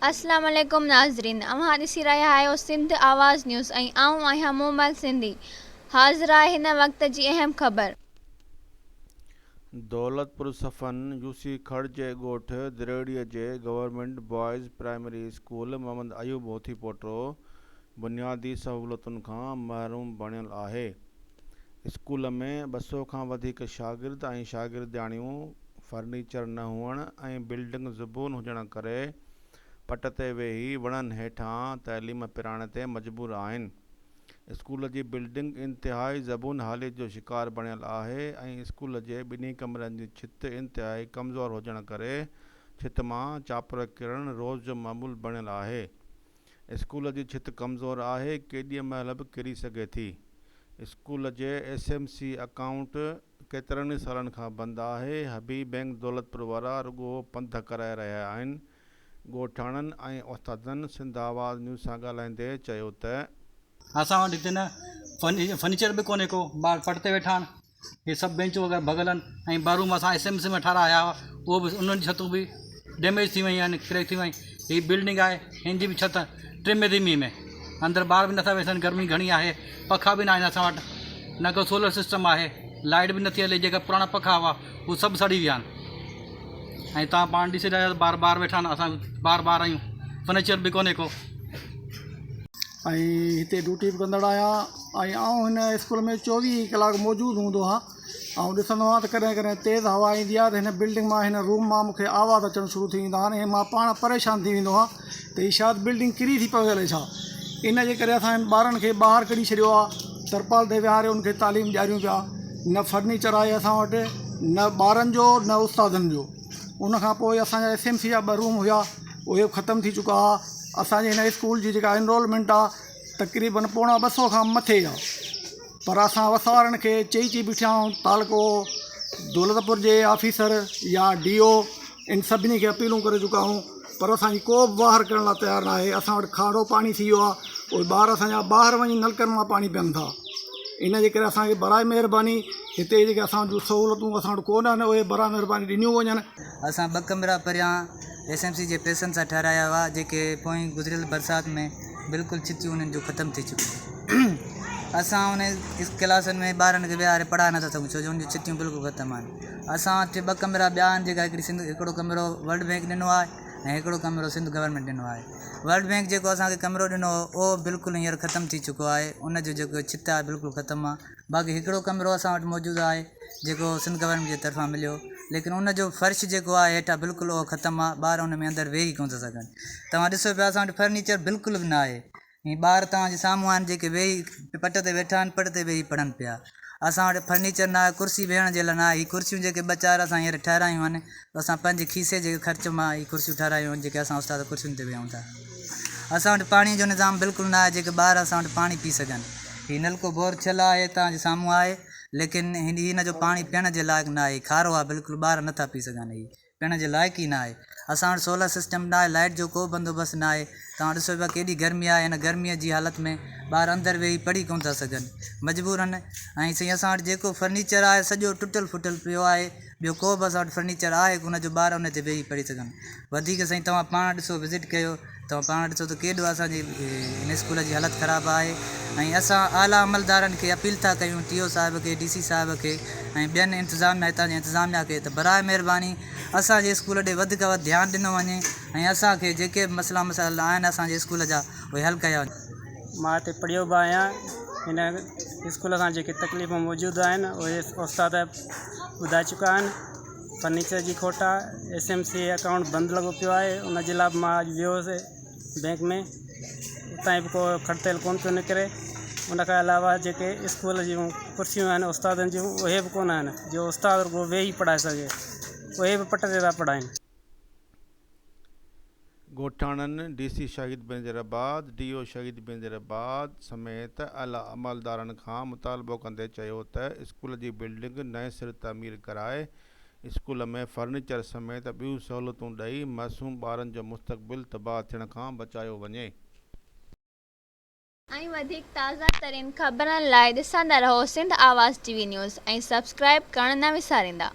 अस्सलाम वालेकुम नाज़रीन, अव्हां ॾिसी रहिया आहियो सिंध आवाज़ न्यूज़ ऐं आऊं आहियां मोमल सिंधी। हाज़िर आहे हिन वक़्त जी अहम ख़बर। दौलतपुर सफ़न यूसी खड़ जे ॻोठ दिरेड़ीअ जे government boys primary school Mohammad Ayub Hothi Poto बुनियादी सहूलतुनि खां महरूम बणियल आहे। स्कूल में 200 खां वधीक शागिर्द ऐं शागिर्दियाणियूं फर्नीचर न हुअण ऐं बिल्डिंग ज़बून हुजण करे पट ते वेही वणनि हेठां तइलीम पिराइण ते मजबूर आहिनि। स्कूल जी बिल्डिंग इंतिहाई ज़बून हालत जो शिकार बणियल आहे ऐं स्कूल जे ॿिन्ही कमरनि जी छित इंतिहाई कमज़ोर हुजण करे छित मां चापर किरण रोज़ जो मामूल बणियल आहे। स्कूल जी छित कमज़ोर आहे, केॾी महिल बि किरी सघे थी। स्कूल जे SMC अकाउंट केतिरनि सालनि खां बंदि आहे। हबीब बैंक दौलतपुर वारा रुॻो पंध कराए रहिया आहिनि। ॻोठाणनि ऐं उस्तादनि सिंध आवाज़ न्यूज़ सां ॻाल्हाईंदे चयो त असां वटि हिते न फर्नीचर बि कोन्हे को, ॿार पट ते वेठा आहिनि, इहे सभु बेंचूं वग़ैरह भॻल आहिनि ऐं बारूम असां SMC में ठाराया हुआ, उहो बि उन्हनि जी छतूं बि डैमेज थी वयूं आहिनि, क्रैक थी वई। हीअ बिल्डिंग आहे, हिन जी बि छत 3 में में अंदरि ॿार बि नथा वेही सघनि, गर्मी घणी आहे, पखा बि न आहिनि असां वटि, न को सोलर सिस्टम आहे, लाइट बि नथी हले, जेका पुराणा पखा हुआ उहे सभु सड़ी विया आहिनि। ऐं तव्हां पाण ॾिसी रहिया आहियो, ॿार वेठा आहिनि, असां ॿार आहियूं, फर्नीचर बि कोन्हे को। ऐं हिते ड्यूटी बि कंदड़ आहियां ऐं आउं हिन स्कूल में 24 कलाक मौजूदु हूंदो आहियां ऐं ॾिसंदो आहियां त कॾहिं कॾहिं तेज़ हवा ईंदी आहे त हिन बिल्डिंग मां, हिन रूम मां मूंखे आवाज़ अचणु शुरू थी वेंदा आहिनि ऐं मां पाण परेशान थी वेंदो आहियां त हीअ शायदि बिल्डिंग किरी थी पवे हले छा। इन जे करे असां हिन ॿारनि खे ॿाहिरि कढी छॾियो आहे, तरपाल ते विहारे उनखे तालीम ॾियारियूं पिया। न फर्नीचर आहे असां वटि, न ॿारनि जो न उस्तादनि जो। उनखां पोइ असांजा SMC जा 2 रूम हुआ, उहे ख़तमु थी चुका हुआ। असांजे हिन स्कूल जी जेका एनरोलमेंट आहे तक़रीबन 250 खां मथे आहे, पर असां वसवारनि खे चई बीठा आहियूं, तालको दौलतपुर जे ऑफिसर या DO इन सभिनी खे अपीलूं करे चुका आहियूं, पर असांजी को बि ॿाहिरि करण लाइ तयारु न आहे। असां वटि खारो पाणी थी वियो आहे, उहे ॿार असांजा ॿाहिरि वञी नलकनि मां पाणी पीअनि था। इन जे करे असांखे बराए महिरबानी हिते जेके असां जूं सहूलतूं असां वटि कोन आहिनि, उहे बराए महिरबानी ॾिनियूं वञनि। असां 2 कमरा परियां SMC जे पैसनि सां ठाराया हुआ, जेके पोइ गुज़िरियल बरसाति में बिल्कुलु छितियूं उन्हनि जो ख़तमु थी चुकियूं। असां उन क्लासनि में ॿारनि खे विहारे पढ़ाए नथा सघूं, छो जो उन जी छितियूं बिल्कुलु ख़तमु आहिनि। असां वटि 2 कमरा ॿिया आहिनि, जेका हिकिड़ो कमिरो वर्ल्ड बैंक ॾिनो आहे ऐं हिकिड़ो कमिरो सिंध गवर्नमेंट ॾिनो आहे। वर्ल्ड बैंक जेको असांखे कमिरो ॾिनो उहो बिल्कुलु हींअर ख़तमु थी चुको आहे, उनजो जेको छित आहे बिल्कुलु ख़तमु आहे। बाक़ी हिकिड़ो कमिरो असां वटि मौजूदु आहे जेको सिंध गवर्नमेंट जे तरफ़ां मिलियो, लेकिन उनजो फर्श जेको आहे हेठां बिल्कुलु उहो ख़तमु आहे, ॿार उन में अंदरि वेही कोन था सघनि। तव्हां ॾिसो पिया, असां वटि फर्नीचर बिल्कुलु बि न आहे। हीअं ॿार तव्हांजे साम्हूं आहिनि जेके वेही पट ते वेठा आहिनि, पट ते वेही पढ़नि पिया। असां वटि फर्नीचर न आहे, कुर्सी वेहण जे लाइ न आहे। हीअ कुर्सियूं जेके 2-4 असां हींअर ठारायूं आहिनि, असां पंहिंजे खीसे जे ख़र्च मां हीअ कुर्सियूं ठारायूं आहिनि, जेके असां उस्ताद कुर्सियुनि ते वेहूं था। असां वटि पाणी जो निज़ाम बिल्कुलु न आहे, जेके ॿार असां वटि पाणी पी सघनि। हीअ नलको बोर थियल आहे, तव्हांजे साम्हूं आहे, लेकिन हिन जो पाणी पीअण जे लाइक़ु न आहे, खारो आहे बिल्कुलु, ॿार नथा पी सघनि, हीअ पीअण जे लाइक़ु ई न आहे। असां वटि सोलर सिस्टम न आहे, लाइट जो को बंदोबस्तु न आहे। तव्हां ॾिसो पिया केॾी गर्मी आहे, हिन गर्मीअ जी हालति में ॿार अंदरि वेही पढ़ी कोन था सघनि, मजबूर आहिनि। ऐं साईं असां वटि जेको फर्नीचर आहे सॼो टुटल फुटल पियो आहे, ॿियो को बि असां वटि फर्नीचर आहे कोन जो ॿार उन ते वेही पढ़ी सघनि। वधीक साईं तव्हां पाण ॾिसो, विज़िट कयो, तव्हां पाण ॾिसो त केॾो असांजे हिन स्कूल जी हालति ख़राबु आहे। ऐं असां आला अमलदारनि खे अपील था कयूं, TO साहिब खे, DC साहिब खे ऐं ॿियनि इंतिज़ामिया, हितां जे इंतिज़ामिया खे, त बराए महिरबानी असांजे स्कूल ॾे वधीक ध्यानु ॾिनो वञे ऐं असांखे जेके बि मसइला आहिनि असांजे स्कूल जा उहे हल कया वञनि। मां हिते पढ़ियो बि आहियां। हिन स्कूल खां जेके तकलीफ़ूं मौजूदु आहिनि उहे उस्ताद ॿुधाए चुका आहिनि। फर्नीचर जी खोट आहे, SMC अकाउंट बंदि लॻो पियो आहे, उनजे लाइ मां अॼु वियो हुउसि बैंक में, उतां बि को खड़तेल कोन पियो निकिरे। उनखां अलावा जेके स्कूल जूं कुर्सियूं आहिनि उस्तादनि जूं, उहे बि कोन आहिनि जो उस्ताद रुॻो वेही पढ़ाए सघे, उहे बि पट ते था पढ़ाइनि। ॻोठाणनि DC शहीद बेनज़ीराबाद, DO शहीद बेनज़ीराबाद समेत आला अमलदारनि खां मुतालबो कंदे चयो त स्कूल जी बिल्डिंग नए सिर तामीर कराए स्कूल में फर्नीचर समेत ॿियूं सहूलतूं ॾेई मासूम ॿारनि जो मुस्तक़बिल तबाह थियण खां बचायो वञे। ऐं वधीक ताज़ा तरीन ख़बरनि लाइ ॾिसंदा रहो सिंध आवाज़ TV न्यूज़ ऐं सब्सक्राइब करणु न विसारींदा।